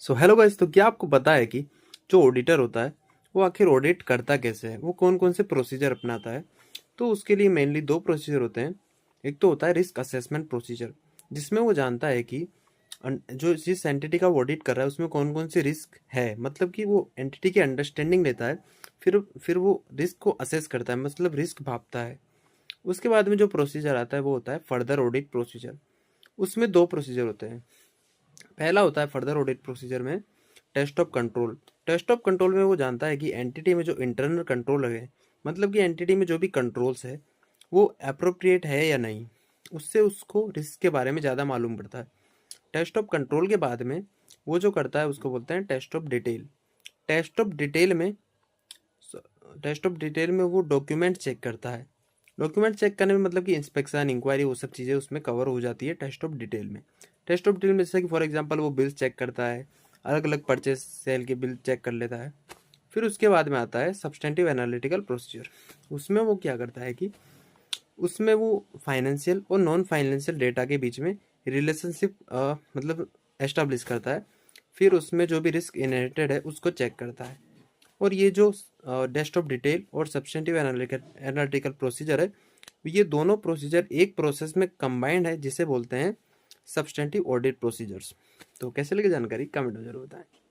So hello guys, तो क्या आपको पता है कि जो ऑडिटर होता है वो आखिर ऑडिट करता कैसे है, वो कौन कौन से प्रोसीजर अपनाता है। तो उसके लिए मेनली दो प्रोसीजर होते हैं। एक तो होता है रिस्क असेसमेंट प्रोसीजर, जिसमें वो जानता है कि जो जिस एंटिटी का वो ऑडिट कर रहा है उसमें कौन कौन से रिस्क है, मतलब कि वो एंटिटी की अंडरस्टैंडिंग लेता है। फिर वो रिस्क को असेस करता है, मतलब रिस्क भापता है। उसके बाद में जो प्रोसीजर आता है वो होता है फर्दर ऑडिट प्रोसीजर। उसमें दो प्रोसीजर होते हैं। पहला होता है फर्दर ऑडिट प्रोसीजर में test of control. Test of control में वो जानता है कि एंटिटी में जो इंटरनल कंट्रोल है, मतलब कि एंटिटी में जो भी कंट्रोल्स है वो अप्रोप्रिएट है या नहीं। उससे उसको रिस्क के बारे में ज़्यादा मालूम पड़ता है। टेस्ट ऑफ कंट्रोल के बाद में वो जो करता है उसको बोलते हैं test of detail. Test of detail में टेस्ट ऑफ डिटेल में वो डॉक्यूमेंट चेक करता है। डॉक्यूमेंट चेक करने में मतलब कि इंस्पेक्शन, इंक्वायरी, वो सब चीज़ें उसमें कवर हो जाती है टेस्ट ऑफ डिटेल में। टेस्ट ऑफ डिटेल में जैसे कि फॉर एग्जांपल वो बिल्स चेक करता है, अलग अलग परचेज सेल के बिल चेक कर लेता है। फिर उसके बाद में आता है सब्सटेंटिव एनालिटिकल प्रोसीजर। उसमें वो क्या करता है कि उसमें वो फाइनेंशियल और नॉन फाइनेंशियल डेटा के बीच में रिलेशनशिप मतलब एस्टाब्लिश करता है। फिर उसमें जो भी रिस्क इनहेरिटेड है उसको चेक करता है। और ये जो डेस्कटॉप डिटेल और सब्सटेंटिव एनालिटिकल प्रोसीजर है, ये दोनों प्रोसीजर एक प्रोसेस में कंबाइंड है, जिसे बोलते हैं सब्सटेंटिव ऑडिट प्रोसीजर्स। तो कैसे लगे जानकारी, कमेंट में जरूर बताएं।